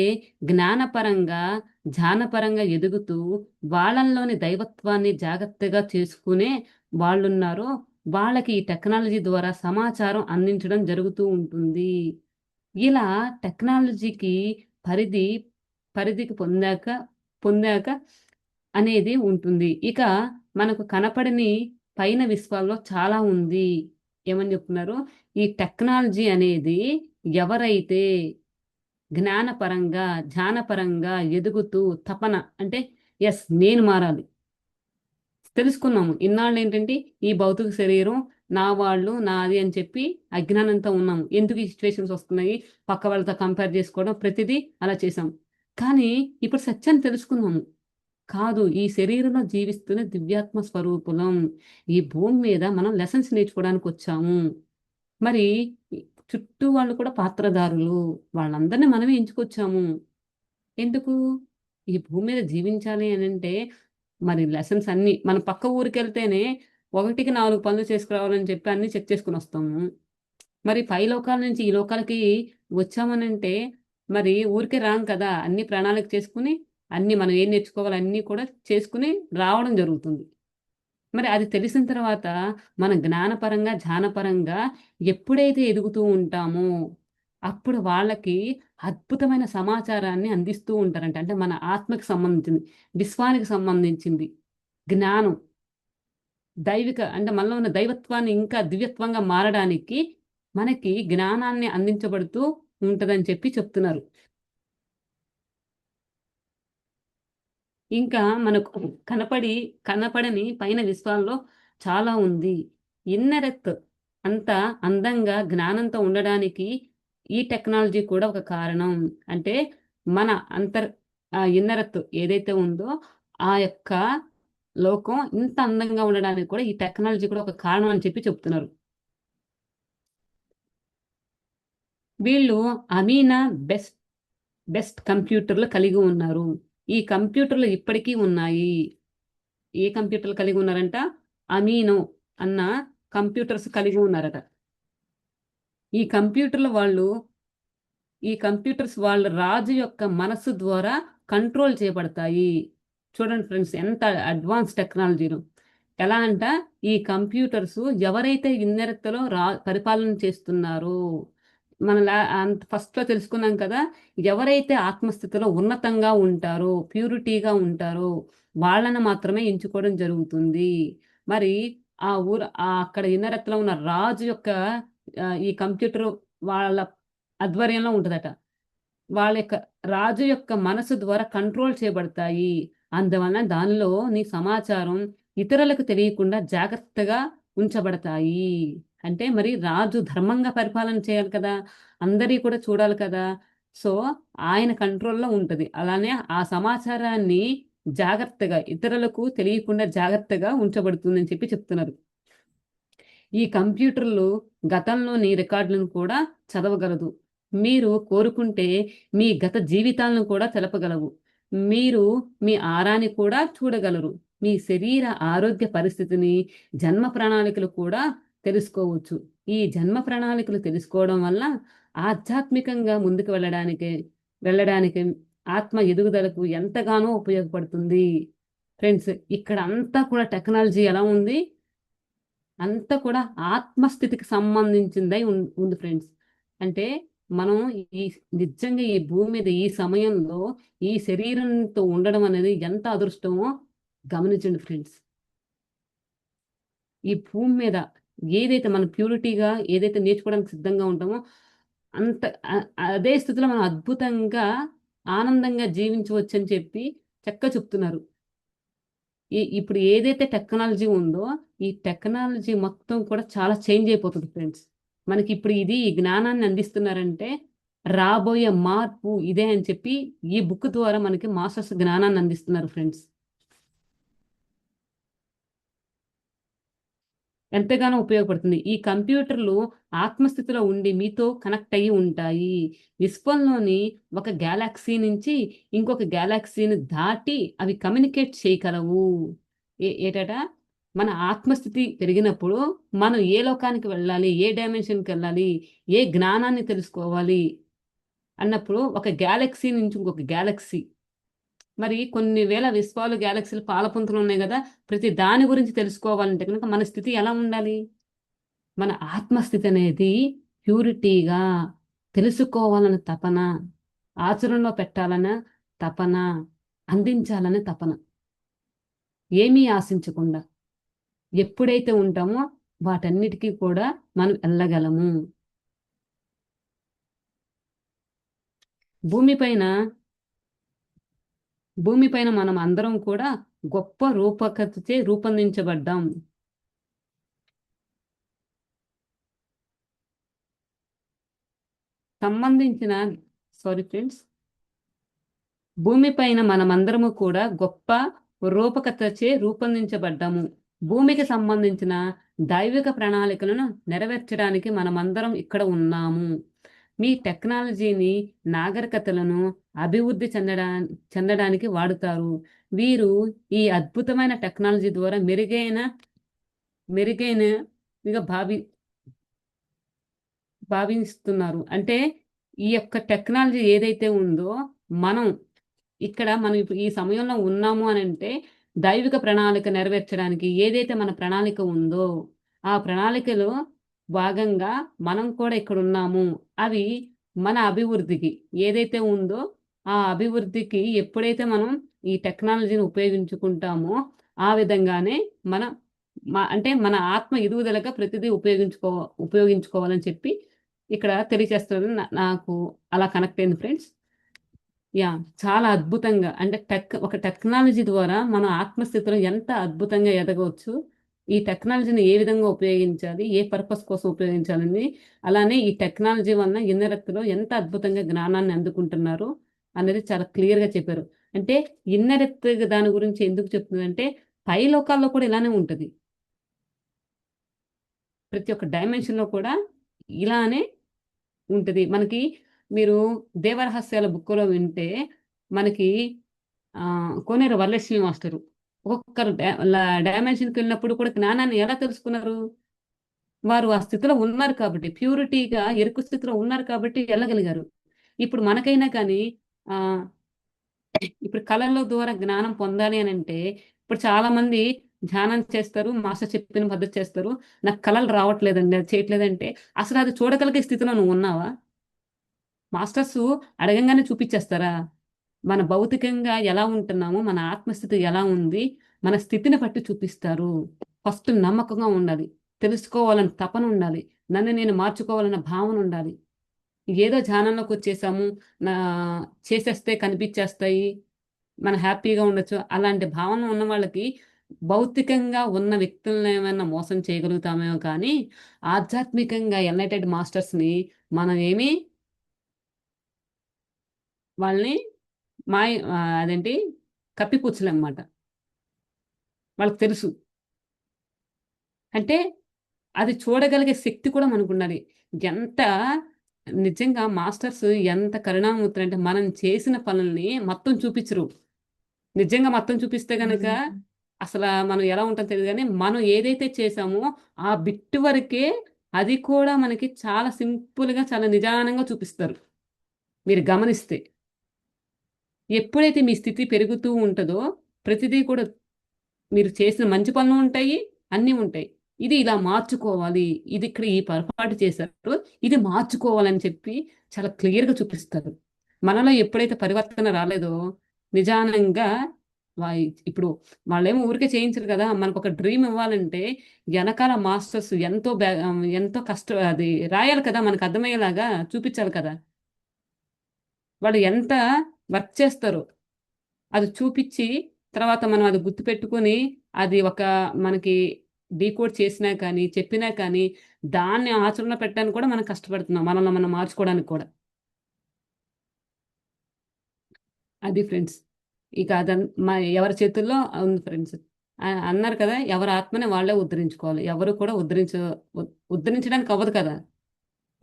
జ్ఞానపరంగా, ధ్యానపరంగా ఎదుగుతూ వాళ్ళలోని దైవత్వాన్ని జాగ్రత్తగా చేసుకునే వాళ్ళున్నారో, వాళ్ళకి ఈ టెక్నాలజీ ద్వారా సమాచారం అందించడం జరుగుతూ ఉంటుంది. ఇలా టెక్నాలజీకి పరిధి పరిధికి పొందాక అనేది ఉంటుంది. ఇక మనకు కనపడని పైన విశ్వాల్లో చాలా ఉంది. ఏమని చెప్తున్నారు? ఈ టెక్నాలజీ అనేది ఎవరైతే జ్ఞానపరంగా, ధ్యానపరంగా ఎదుగుతూ తపన అంటే నేను మారాలి. తెలుసుకున్నాము. ఇన్నాళ్ళేంటంటే ఈ భౌతిక శరీరం నా వాళ్ళు, నాది అని చెప్పి అజ్ఞానంతో ఉన్నాము. ఎందుకు ఈ సిట్యుయేషన్స్ వస్తున్నాయి? పక్క వాళ్ళతో కంపేర్ చేసుకోవడం ప్రతిదీ అలా చేశాం. కానీ ఇప్పుడు సత్యాన్ని తెలుసుకున్నాము. కాదు. ఈ శరీరంలో జీవిస్తున్న దివ్యాత్మ స్వరూపులం. ఈ భూమి మీద మనం లెసన్స్ నేర్చుకోవడానికొచ్చాము. మరి ఈ చుట్టూ వాళ్ళు కూడా పాత్రధారులు. వాళ్ళందరిని మనమే ఎంచుకొచ్చాము. ఎందుకు? ఈ భూమి మీద జీవించాలి అనంటే మరి లెసన్స్ అన్నీ మన పక్క ఊరికెళ్తేనే ఒకటికి 4 పనులు చేసుకురావాలని చెప్పి అన్నీ చెక్ చేసుకొనొస్తాము. మరి పై లోకాల నుంచి ఈ లోకాలకి వచ్చామనంటే, మరి ఊరికే రాం కదా! అన్ని ప్రణాళిక చేసుకొని, అన్నీ మనం ఏం నేర్చుకోవాలో అన్నీ కూడా చేసుకొని రావడం జరుగుతుంది. మరి అది తెలిసిన తర్వాత మన జ్ఞానపరంగా, ధ్యానపరంగా ఎప్పుడైతే ఎదుగుతూ ఉంటామో, అప్పుడు వాళ్ళకి అద్భుతమైన సమాచారాన్ని అందిస్తూ ఉంటారంట. అంటే మన ఆత్మకి సంబంధించింది, విశ్వానికి సంబంధించింది, జ్ఞానం, అంటే మనలో ఉన్న దైవత్వాన్ని ఇంకా దివ్యత్వంగా మారడానికి మనకి జ్ఞానాన్ని అందించబడుతూ ఉంటదని చెప్తున్నారు. ఇంకా మనకు కనపడని పైన విశ్వాల్లో చాలా ఉంది. ఇన్నరెత్ అంత అందంగా, జ్ఞానంతో ఉండడానికి ఈ టెక్నాలజీ కూడా ఒక కారణం. అంటే మన ఇన్నరెత్ ఏదైతే ఉందో, ఆ యొక్క లోకం ఇంత అందంగా ఉండడానికి కూడా ఈ టెక్నాలజీ కూడా ఒక కారణం అని చెప్తున్నారు. వీళ్ళు అమీనా బెస్ట్ బెస్ట్ కంప్యూటర్‌లు కలిగి ఉన్నారు. ఈ కంప్యూటర్‌లు ఇప్పటికీ ఉన్నాయి. ఏ కంప్యూటర్లు కలిగి ఉన్నారంట? అమీనో అన్న కంప్యూటర్స్ కలిగి ఉన్నారట. ఈ కంప్యూటర్లు వాళ్ళు ఈ కంప్యూటర్స్ వాళ్ళ రాజు యొక్క మనస్సు ద్వారా కంట్రోల్ చేయబడతాయి. చూడండి ఫ్రెండ్స్ ఎంత అడ్వాన్స్ టెక్నాలజీను. ఎలా అంట ఈ కంప్యూటర్సు ఎవరైతే ఇన్నెరతలో పరిపాలన చేస్తున్నారో ఫస్ట్‌లో తెలుసుకున్నాం కదా! ఎవరైతే ఆత్మస్థితిలో ఉన్నతంగా ఉంటారో, ప్యూరిటీగా ఉంటారో వాళ్ళని మాత్రమే ఎంచుకోవడం జరుగుతుంది. మరి అక్కడ ఇన్నరెత్తులో ఉన్న రాజు యొక్క ఈ కంప్యూటరు వాళ్ళ ఆధ్వర్యంలో ఉంటదట. వాళ్ళ యొక్క రాజు యొక్క మనసు ద్వారా కంట్రోల్ చేయబడతాయి. అందువలన దానిలో నీ సమాచారం ఇతరులకు తెలియకుండా జాగ్రత్తగా ఉంచబడతాయి. అంటే మరి రాజు ధర్మంగా పరిపాలన చేయాలి కదా! అందరియి కూడా చూడాలి కదా! సో, ఆయన కంట్రోల్‌లో ఉంటది. అలానే ఆ సమాచారాన్ని జాగ్రత్తగా ఇతరులకు తెలియకుండా జాగ్రత్తగా ఉంచబడుతుందని చెప్తున్నారు. ఈ కంప్యూటర్లు గతంలోని రికార్డులను కూడా చదవగలదు. మీరు కోరుకుంటే మీ గత జీవితాలను కూడా తెలపగలవు. మీరు మీ ఆరాన్ని కూడా చూడగలరు. మీ శరీర ఆరోగ్య పరిస్థితిని, జన్మ ప్రణాళికలు కూడా తెలుసుకోవచ్చు. ఈ జన్మ ప్రణాళికలు తెలుసుకోవడం వల్ల ఆధ్యాత్మికంగా ముందుకు వెళ్ళడానికి ఆత్మ ఎదుగుదలకు ఎంతగానో ఉపయోగపడుతుంది. ఫ్రెండ్స్, ఇక్కడ అంతా కూడా టెక్నాలజీ ఎలా ఉంది? అంతా కూడా ఆత్మస్థితికి సంబంధించిందై ఉంది ఫ్రెండ్స్. అంటే మనం ఈ నిజంగా ఈ భూమి మీద ఈ సమయంలో ఈ శరీరంతో ఉండడం అనేది ఎంత అదృష్టమో గమనించండి ఫ్రెండ్స్. ఈ భూమి మీద ఏదైతే మనం ప్యూరిటీగా ఏదైతే నేర్చుకోవడానికి సిద్ధంగా ఉంటామో అంత అదే స్థితిలో మనం అద్భుతంగా ఆనందంగా జీవించవచ్చని చెప్పి చక్కగా చెప్తున్నారు. ఇప్పుడు ఏదైతే టెక్నాలజీ ఉందో ఈ టెక్నాలజీ మొత్తం కూడా చాలా చేంజ్ అయిపోతుంది ఫ్రెండ్స్. మనకి ఇప్పుడు ఈ జ్ఞానాన్ని అందిస్తున్నారంటే రాబోయే మార్పు ఇదే అని చెప్పి ఈ బుక్ ద్వారా మనకి మాస్టర్స్ జ్ఞానాన్ని అందిస్తున్నారు ఫ్రెండ్స్. ఎంతగానో ఉపయోగపడుతుంది. ఈ కంప్యూటర్లు ఆత్మస్థితిలో ఉండి మీతో కనెక్ట్ అయ్యి ఉంటాయి. విశ్వంలోని ఒక గ్యాలాక్సీ నుంచి ఇంకొక గ్యాలాక్సీని దాటి అవి కమ్యూనికేట్ చేయగలవు. ఏటట మన ఆత్మస్థితి పెరిగినప్పుడు మనం ఏ లోకానికి వెళ్ళాలి, ఏ డైమెన్షన్కి వెళ్ళాలి, ఏ జ్ఞానాన్ని తెలుసుకోవాలి అన్నప్పుడు ఒక గ్యాలక్సీ నుంచి ఇంకొక గ్యాలక్సీ, మరి కొన్ని వేల విశ్వాలు గ్యాలక్సీలు పాలపుంతలు ఉన్నాయి కదా, ప్రతి దాని గురించి తెలుసుకోవాలంటే కనుక మన స్థితి ఎలా ఉండాలి? మన ఆత్మస్థితి అనేది ప్యూరిటీగా తెలుసుకోవాలని తపన, ఆచరణలో పెట్టాలన్న తపన, అందించాలని తపన, ఏమీ ఆశించకుండా ఎప్పుడైతే ఉంటామో వాటన్నిటికీ కూడా మనం వెళ్ళగలము. భూమిపైన మనం అందరం కూడా గొప్ప రూపకథచే రూపొందించబడ్డాం. సారీ ఫ్రెండ్స్, భూమిపైన మనమందరము కూడా గొప్ప రూపకథచే రూపొందించబడ్డాము. భూమికి సంబంధించిన దైవిక ప్రణాళికలను నెరవేర్చడానికి మనమందరం ఇక్కడ ఉన్నాము. మీ టెక్నాలజీని నాగరికతలను అభివృద్ధి చెందడానికి వాడుతారు. వీరు ఈ అద్భుతమైన టెక్నాలజీ ద్వారా మెరుగైన భావిస్తున్నారు. అంటే ఈ యొక్క టెక్నాలజీ ఏదైతే ఉందో మనం ఇప్పుడు ఈ సమయంలో ఉన్నాము అని అంటే దైవిక ప్రణాళిక నెరవేర్చడానికి ఏదైతే మన ప్రణాళిక ఉందో ఆ ప్రణాళికలో భాగంగా మనం కూడా ఇక్కడ ఉన్నాము. అవి మన అభివృద్ధికి ఏదైతే ఉందో ఆ అభివృద్ధికి ఎప్పుడైతే మనం ఈ టెక్నాలజీని ఉపయోగించుకుంటామో ఆ విధంగానే అంటే మన ఆత్మ ఎదుగుదలగా ప్రతిదీ ఉపయోగించుకోవాలని చెప్పి ఇక్కడ తెలియజేస్తుంది. నాకు అలా కనెక్ట్ అయింది ఫ్రెండ్స్. చాలా అద్భుతంగా అంటే ఒక టెక్నాలజీ ద్వారా మన ఆత్మస్థితిలో ఎంత అద్భుతంగా ఎదగవచ్చు, ఈ టెక్నాలజీని ఏ విధంగా ఉపయోగించాలి, ఏ పర్పస్ కోసం ఉపయోగించాలని, అలానే ఈ టెక్నాలజీ వలన ఇన్నరెత్తులో ఎంత అద్భుతంగా జ్ఞానాన్ని అందుకుంటున్నారు అనేది చాలా క్లియర్గా చెప్పారు. అంటే ఇన్నరెత్ దాని గురించి ఎందుకు చెప్తుందంటే పై లోకాల్లో కూడా ఇలానే ఉంటుంది. ప్రతి ఒక్క డైమెన్షన్లో కూడా ఇలానే ఉంటుంది. మనకి మీరు దేవరహస్యాల బుక్లో వింటే మనకి కోనేరు వరలక్ష్మి మాస్టరు ఒక్కొక్కరు డైమెన్షన్కి వెళ్ళినప్పుడు కూడా జ్ఞానాన్ని ఎలా తెలుసుకున్నారు? వారు ఆ స్థితిలో ఉన్నారు కాబట్టి, ప్యూరిటీగా ఎరుకు స్థితిలో ఉన్నారు కాబట్టి వెళ్ళగలిగారు. ఇప్పుడు మనకైనా కానీ ఇప్పుడు కళల ద్వారా జ్ఞానం పొందాలి అని అంటే ఇప్పుడు చాలా మంది ధ్యానం చేస్తారు, మాస్టర్ చెప్పిన పద్ధతి చేస్తారు. నాకు కళలు రావట్లేదండి, అది చేయట్లేదంటే అసలు అది చూడగలిగే స్థితిలో నువ్వు ఉన్నావా? మాస్టర్స్ అడగంగానే చూపించేస్తారా? మన భౌతికంగా ఎలా ఉంటున్నామో మన ఆత్మస్థితి ఎలా ఉంది మన స్థితిని బట్టి చూపిస్తారు. ఫస్ట్ నమ్మకంగా ఉండాలి, తెలుసుకోవాలని తపన ఉండాలి, నన్ను నేను మార్చుకోవాలన్న భావన ఉండాలి. ఏదో ధ్యానంలోకి వచ్చేసాము, నా చేసేస్తే కనిపించేస్తాయి, మనం హ్యాపీగా ఉండొచ్చు అలాంటి భావన ఉన్న వాళ్ళకి భౌతికంగా ఉన్న వ్యక్తులను ఏమైనా మోసం చేయగలుగుతామేమో కానీ ఆధ్యాత్మికంగా ఎన్లైటెడ్ మాస్టర్స్ని మనం ఏమి వాళ్ళని అదేంటి కప్పిపుచ్చలన్నమాట. వాళ్ళకి తెలుసు. అంటే అది చూడగలిగే శక్తి కూడా మనకుండాలి. ఎంత నిజంగా మాస్టర్స్ ఎంత కరుణామూర్తులు అంటే మనం చేసిన పనుల్ని మొత్తం చూపించరు. నిజంగా మొత్తం చూపిస్తే గనక అసలు మనం ఎలా ఉంటుందో తెలియదు కానీ మనం ఏదైతే చేసామో ఆ బిట్ వరకే అది కూడా మనకి చాలా సింపుల్గా చాలా నిదానంగా చూపిస్తారు. మీరు గమనిస్తే ఎప్పుడైతే మీ స్థితి పెరుగుతూ ఉంటుందో ప్రతిదీ కూడా మీరు చేసిన మంచి పనులు ఉంటాయి, అన్నీ ఉంటాయి. ఇది ఇలా మార్చుకోవాలి. ఇది ఇక్కడ ఈ పొరపాటు చేశారు. ఇది మార్చుకోవాలని చెప్పి చాలా క్లియర్‌గా చూపిస్తారు. మనలో ఎప్పుడైతే పరివర్తన రాలేదో నిజానంగా ఇప్పుడు వాళ్ళేమో ఊరికే చేయించరు కదా! మనకొక డ్రీమ్ ఇవ్వాలంటే ఎనకాల మాస్టర్స్ ఎంతో అది రాయాలి కదా! మనకు అర్థమయ్యేలాగా చూపించాలి కదా! వాళ్ళు ఎంత వర్క్ చేస్తారో అది చూపిచ్చి, తర్వాత మనం అది గుర్తుపెట్టుకొని, అది మనకి డీకోడ్ చేసినా కానీ, చెప్పినా కానీ, దాన్ని ఆచరణలో పెట్టడానికి కూడా మనం కష్టపడుతున్నాం. మనల్ని మనం మార్చుకోవడానికి కూడా. అది ఫ్రెండ్స్. ఇక ఎవరి చేతుల్లో ఉంది ఫ్రెండ్స్. అన్నారు కదా! ఎవరి ఆత్మని వాళ్ళే ఉద్ధరించుకోవాలి. ఎవరు కూడా ఉద్ధరించడానికి అవ్వదు కదా!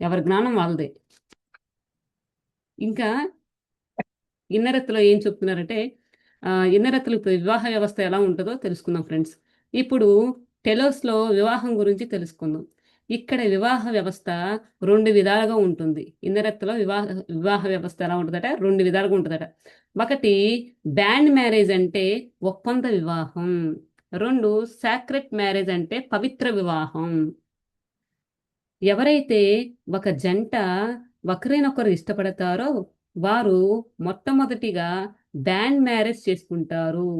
ఎవరి జ్ఞానం వాళ్ళదే. ఇంకా ఇన్నరెత్తులో ఏం చెప్తున్నారంటే ఇన్నరెత్తులో ఇప్పుడు వివాహ వ్యవస్థ ఎలా ఉంటదో తెలుసుకుందాం ఫ్రెండ్స్. ఇప్పుడు టెలోస్‌లో వివాహం గురించి తెలుసుకుందాం. ఇక్కడ వివాహ వ్యవస్థ 2 విధాలుగా ఉంటుంది. ఇన్నరెత్తులో వివాహ వ్యవస్థ ఎలా ఉంటదట 2 విధాలుగా ఉంటదట. ఒకటి బ్యాండ్ మ్యారేజ్ అంటే ఒప్పంద వివాహం. 2 సాక్రెట్ మ్యారేజ్ అంటే పవిత్ర వివాహం. ఎవరైతే ఒక జంట ఒకరినొకరు ఇష్టపడతారో వారు మొట్టమొదటిగా బ్యాండ్ మ్యారేజ్ చేసుకుంటారు.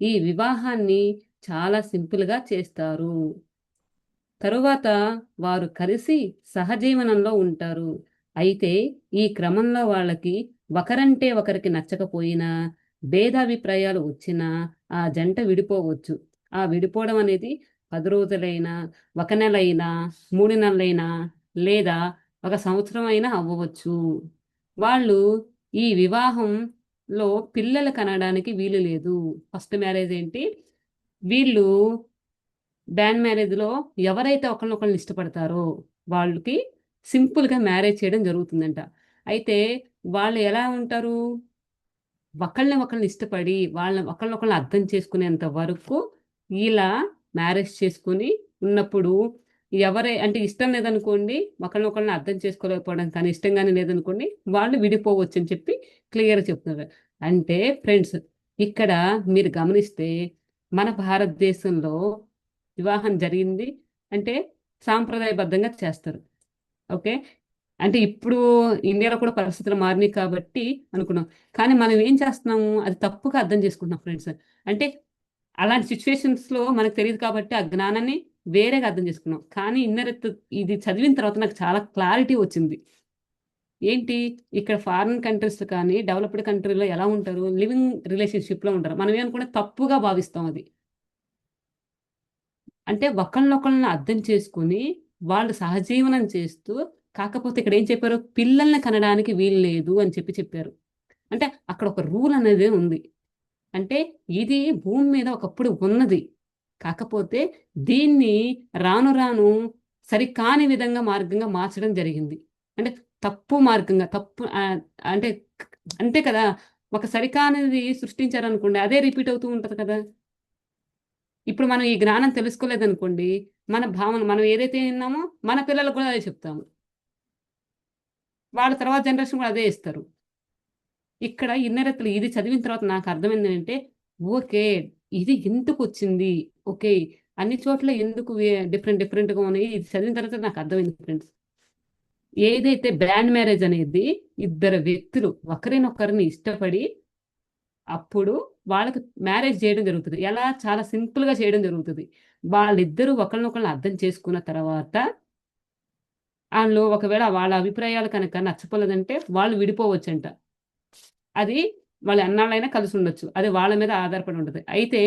ఈ వివాహాన్ని చాలా సింపుల్‌గా చేస్తారు. తరువాత వారు కలిసి సహజీవనంలో ఉంటారు. అయితే ఈ క్రమంలో వాళ్ళకి ఒకరంటే ఒకరికి నచ్చకపోయినా, భేదాభిప్రాయాలు వచ్చినా ఆ జంట విడిపోవచ్చు. ఆ విడిపోవడం అనేది 10 రోజులైనా, ఒక నెలైనా, 3 నెలలైనా లేదా ఒక సంవత్సరం అయినా అవ్వవచ్చు. వాళ్ళు ఈ వివాహంలో పిల్లలు కనడానికి వీలు లేదు. ఫస్ట్ మ్యారేజ్ ఏంటి? వీళ్ళు బ్యాండ్ మ్యారేజ్‌లో ఎవరైతే ఒకళ్ళనొకళ్ళని ఇష్టపడతారో వాళ్ళకి సింపుల్‌గా మ్యారేజ్ చేయడం జరుగుతుందంట. అయితే వాళ్ళు ఎలా ఉంటారు? ఒకళ్ళని ఇష్టపడి ఒకళ్ళనొకళ్ళని అర్థం చేసుకునేంత వరకు ఇలా మ్యారేజ్ చేసుకొని ఉన్నప్పుడు అంటే ఇష్టం లేదనుకోండి, ఒకళ్ళనొకళ్ళని అర్థం చేసుకోలేకపోవడం కానీ, ఇష్టం గాని లేదనుకోండి, వాళ్ళు విడిపోవచ్చని చెప్పి క్లియర్‌గా చెప్తున్నారు. అంటే ఫ్రెండ్స్ ఇక్కడ మీరు గమనిస్తే మన భారతదేశంలో వివాహం జరిగింది అంటే సాంప్రదాయబద్ధంగా చేస్తారు. ఓకే. అంటే ఇప్పుడు ఇండియాలో కూడా పరిస్థితులు మారినియి కాబట్టి అనుకున్నాం. కానీ మనం ఏం చేస్తున్నాము, అది తప్పుగా అర్థం చేసుకుంటున్నాం ఫ్రెండ్స్. అంటే అలాంటి సిట్యుయేషన్స్‌లో మనకు తెలీదు కాబట్టి ఆ జ్ఞానాన్ని వేరేగా అర్థం చేసుకున్నాం. కానీ ఇది చదివిన తర్వాత నాకు చాలా క్లారిటీ వచ్చింది. ఏంటి ఇక్కడ ఫారిన్ కంట్రీస్‌లో కానీ, డెవలప్డ్ కంట్రీలో ఎలా ఉంటారు? లివింగ్ రిలేషన్‌షిప్‌లో ఉంటారు. మనం ఏమనుకున్న తప్పుగా భావిస్తాం అది. అంటే ఒకళ్ళనొకళ్ళని అర్థం చేసుకొని, వాళ్ళు సహజీవనం చేస్తూ, కాకపోతే ఇక్కడేం చెప్పారు? పిల్లల్ని కనడానికి వీలు లేదు అని చెప్పారు. అంటే అక్కడ ఒక రూల్ అనేదే ఉంది. అంటే ఇది భూమి మీద ఒకప్పుడు ఉన్నది. కాకపోతే దీన్ని రాను రాను సరికాని మార్గంగా మార్చడం జరిగింది. అంటే తప్పు మార్గంగా అంటే అంతే కదా! ఒక సరికానిది సృష్టించారనుకోండి అదే రిపీట్ అవుతూ ఉంటది కదా! ఇప్పుడు మనం ఈ జ్ఞానం తెలుసుకోలేదనుకోండి, మన భావన మనం ఏదైతే ఇన్నామో మన పిల్లలకు కూడా అదే చెప్తాము. వాళ్ళ తర్వాత జనరేషన్ కూడా అదే ఇస్తారు. ఇక్కడ ఇన్నరెత్తులు ఇది చదివిన తర్వాత నాకర్థమైందేంటంటే, ఓకే. ఇది ఎందుకొచ్చింది? ఓకే. అన్ని చోట్ల ఎందుకు డిఫరెంట్‌గా ఉన్నాయి. ఇది చదివిన తర్వాత నాకర్థమైంది ఫ్రెండ్స్. ఏదైతే బ్యాండ్ మ్యారేజ్ అనేది ఇద్దరు వ్యక్తులు ఒకరినొకరిని ఇష్టపడి అప్పుడు వాళ్ళకి మ్యారేజ్ చేయడం జరుగుతది. ఎలా? చాలా సింపుల్‌గా చేయడం జరుగుతది. వాళ్ళిద్దరూ ఒకళ్ళనొకళ్ళని అర్థం చేసుకున్న తర్వాత, ఆళ్ళు ఒకవేళ వాళ్ళ అభిప్రాయాలు కనుక నచ్చపోలేదంటే వాళ్ళు విడిపోవచ్చంట. అది వాళ్ళు ఎన్నాళ్ళైనా కలిసుండొచ్చు. అది వాళ్ళ మీద ఆధారపడి ఉంటది. అయితే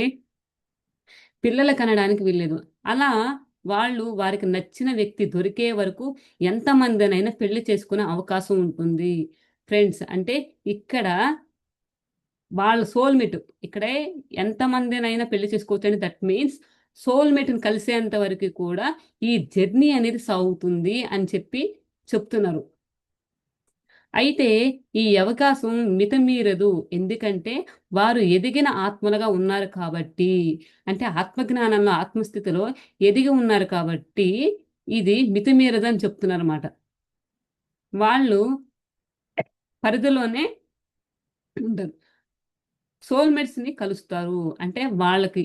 పిల్లలు కనడానికి వీల్లేదు. అలా వారికి నచ్చిన వ్యక్తి దొరికే వరకు ఎంతమందినైనా పెళ్లి చేసుకునే అవకాశం ఉంటుంది. ఫ్రెండ్స్ అంటే ఇక్కడ వాళ్ళ సోల్‌మేట్. ఇక్కడే ఎంతమందినైనా పెళ్లి చేసుకోవచ్చని దట్ మీన్స్ సోల్‌మేట్‌ని కలిసేంత వరకు కూడా ఈ జర్నీ అనేది సాగుతుంది అని చెప్పి చెప్తున్నారు. అయితే ఈ అవకాశం మితమీరదు. ఎందుకంటే వారు ఎదిగిన ఆత్మలుగా ఉన్నారు కాబట్టి. అంటే ఆత్మజ్ఞానంలో, ఆత్మస్థితిలో ఎదిగి ఉన్నారు కాబట్టి ఇది మితిమీరదని చెప్తున్నారన్నమాట. వాళ్ళు పరిధిలోనే ఉంటారు. సోల్‌మేట్స్‌ని కలుస్తారు. అంటే వాళ్ళకి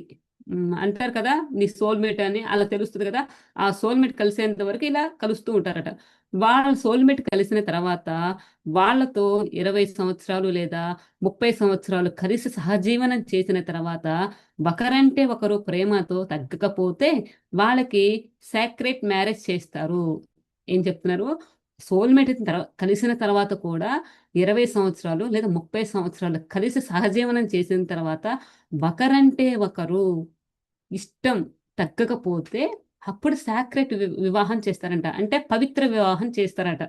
అంటారు కదా! నీ సోల్‌మేట్ అని అలా తెలుస్తది కదా! ఆ సోల్‌మేట్ కలిసేంత వరకు ఇలా కలుస్తూ ఉంటారట. వాళ్ళ సోల్‌మేట్ కలిసిన తర్వాత వాళ్ళతో 20 సంవత్సరాలు లేదా 30 సంవత్సరాలు కలిసి సహజీవనం చేసిన తర్వాత ఒకరంటే ఒకరు ప్రేమతో తగ్గకపోతే వాళ్ళకి సేక్రెడ్ మ్యారేజ్ చేస్తారు. ఏం చెప్తున్నారు? సోల్‌మేట్ కలిసిన తర్వాత కూడా 20 సంవత్సరాలు లేదా 30 సంవత్సరాలు కలిసి సహజీవనం చేసిన తర్వాత ఒకరంటే ఒకరు ఇష్టం తగ్గకపోతే అప్పుడు సాక్రెట్ వివాహం చేస్తారంట. అంటే పవిత్ర వివాహం చేస్తారట.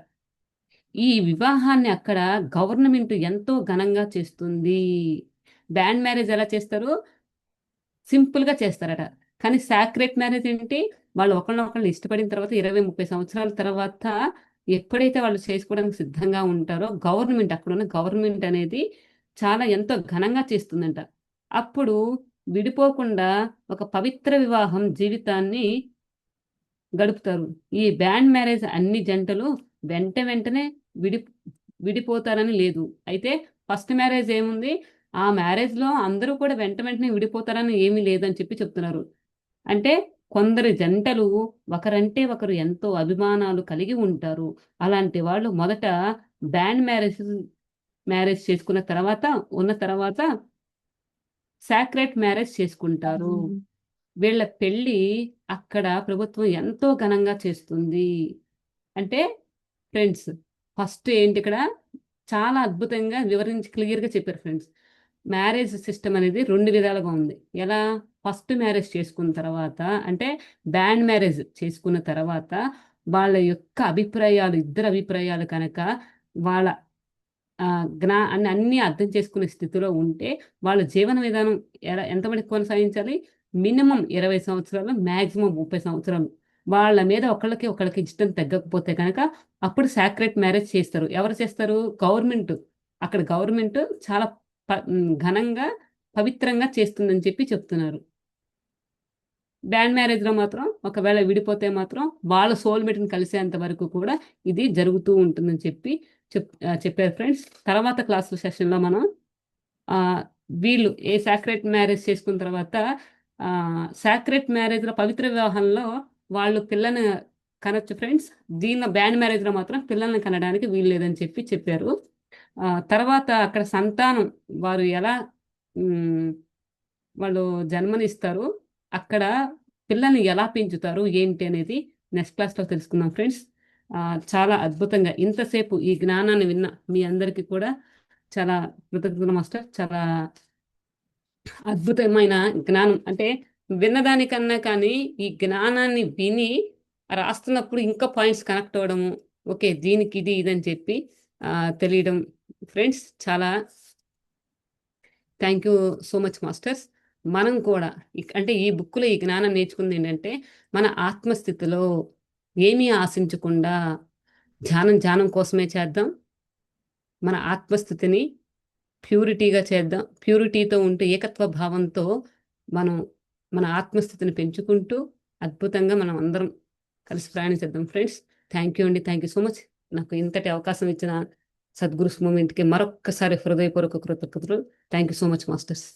ఈ వివాహాన్ని అక్కడ గవర్నమెంట్ ఎంతో ఘనంగా చేస్తుంది. బ్యాండ్ మ్యారేజ్ ఎలా చేస్తారు? సింపుల్‌గా చేస్తారట. కానీ సాక్రెట్ మ్యారేజ్ ఏంటి? వాళ్ళు ఒకళ్ళనొకళ్ళు ఇష్టపడిన తర్వాత 20, 30 సంవత్సరాల తర్వాత ఎప్పుడైతే వాళ్ళు చేసుకోవడానికి సిద్ధంగా ఉంటారో గవర్నమెంట్ అక్కడున్న గవర్నమెంట్ అనేది చాలా ఎంతో ఘనంగా చేస్తుందంట. అప్పుడు విడిపోకుండా ఒక పవిత్ర వివాహం జీవితాన్ని గడుపుతారు. ఈ బ్యాండ్ మ్యారేజ్ అన్ని జంటలు వెంటనే విడి విడిపోతారని లేదు. అయితే ఫస్ట్ మ్యారేజ్ ఏముంది? ఆ మ్యారేజ్‌లో అందరూ కూడా వెంటనే విడిపోతారని ఏమీ లేదని చెప్తున్నారు. అంటే కొందరు జంటలు ఒకరంటే ఒకరు ఎంతో అభిమానాలు కలిగి ఉంటారు. అలాంటి వాళ్ళు మొదట బ్యాండ్ మ్యారేజ్ చేసుకున్న తర్వాత ఉన్న తర్వాత సాక్రెట్ మ్యారేజ్ చేసుకుంటారు. వీళ్ళ పెళ్లి అక్కడ ప్రభుత్వం ఎంతో ఘనంగా చేస్తుంది. అంటే ఫ్రెండ్స్ ఫస్ట్ ఏంటిక్కడ చాలా అద్భుతంగా వివరించి క్లియర్‌గా చెప్పారు ఫ్రెండ్స్. మ్యారేజ్ సిస్టమ్ అనేది 2 విధాలుగా ఉంది. ఎలా? ఫస్ట్ మ్యారేజ్ చేసుకున్న తర్వాత అంటే బ్యాండ్ మ్యారేజ్ చేసుకున్న తర్వాత వాళ్ళ యొక్క అభిప్రాయాలు ఇద్దరి అభిప్రాయాలు కనుక వాళ్ళ అన్నీ అర్థం చేసుకునే స్థితిలో ఉంటే వాళ్ళ జీవన విధానం ఎంత మటుకు కొనసాగించాలి? మినిమమ్ 20 సంవత్సరాలు, మాక్సిమం 30 సంవత్సరాలు. వాళ్ళ మీద ఒకళ్ళకి ఇష్టం తగ్గకపోతే గనక అప్పుడు సాక్రెట్ మ్యారేజ్ చేస్తారు. ఎవరు చేస్తారు? గవర్నమెంట్. అక్కడ గవర్నమెంట్ చాలా ఘనంగా, పవిత్రంగా చేస్తుందని చెప్తున్నారు. బ్యాండ్ మ్యారేజ్‌లో మాత్రం ఒకవేళ విడిపోతే మాత్రం వాళ్ళ సోల్‌మేట్‌ని కలిసేంత వరకు కూడా ఇది జరుగుతూ ఉంటుందని చెప్పారు ఫ్రెండ్స్. తర్వాత క్లాస్ సెషన్‌లో మనం ఆహ్, వీళ్ళు సాక్రెట్ మ్యారేజ్ చేసుకున్న తర్వాత సాక్రెట్ మ్యారేజ్‌లో పవిత్ర వివాహంలో వాళ్ళు పిల్లని కనొచ్చు ఫ్రెండ్స్. దీనిలో బ్యాండ్ మ్యారేజ్‌లో మాత్రం పిల్లల్ని కనడానికి వీలు లేదని చెప్పారు. తర్వాత అక్కడ సంతానం వారు ఎలా హ్మ్. వాళ్ళు జన్మనిస్తారు. అక్కడ పిల్లల్ని ఎలా పెంచుతారు? ఏంటి అనేది నెక్స్ట్ క్లాస్‌లో తెలుసుకుందాం ఫ్రెండ్స్. చాలా అద్భుతంగా ఇంతసేపు ఈ జ్ఞానాన్ని విన్న మీ అందరికీ కూడా చాలా కృతజ్ఞతలు మాస్టర్. చాలా అద్భుతమైన జ్ఞానం. అంటే విన్నదానికన్నా కానీ ఈ జ్ఞానాన్ని విని రాస్తున్నప్పుడు ఇంకా పాయింట్స్ కనెక్ట్ అవ్వడము. ఓకే. దీనికి ఇది ఇదని తెలియడం ఫ్రెండ్స్ చాలా thank you so much masters. మనం కూడా అంటే ఈ బుక్‌లో ఈ జ్ఞానం నేర్చుకుందేంటంటే, మన ఆత్మస్థితిలో ఏమీ ఆశించకుండా ధ్యానం కోసమే చేద్దాం. మన ఆత్మస్థితిని ప్యూరిటీగా చేద్దాం. ప్యూరిటీతో ఉంటూ ఏకత్వ భావంతో మనం మన ఆత్మస్థితిని పెంచుకుంటూ అద్భుతంగా మనం అందరం కలిసి ప్రయాణించేద్దాం ఫ్రెండ్స్. థ్యాంక్ యూ అండి. Thank you so much. నాకు ఇంతటి అవకాశం ఇచ్చిన సద్గురుస్ మూవ్‌మెంట్‌కి మరొక్కసారి హృదయపూర్వక కృతజ్ఞతలు. Thank you so much masters.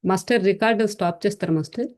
Master record stop చేస్తారా మాస్టర్?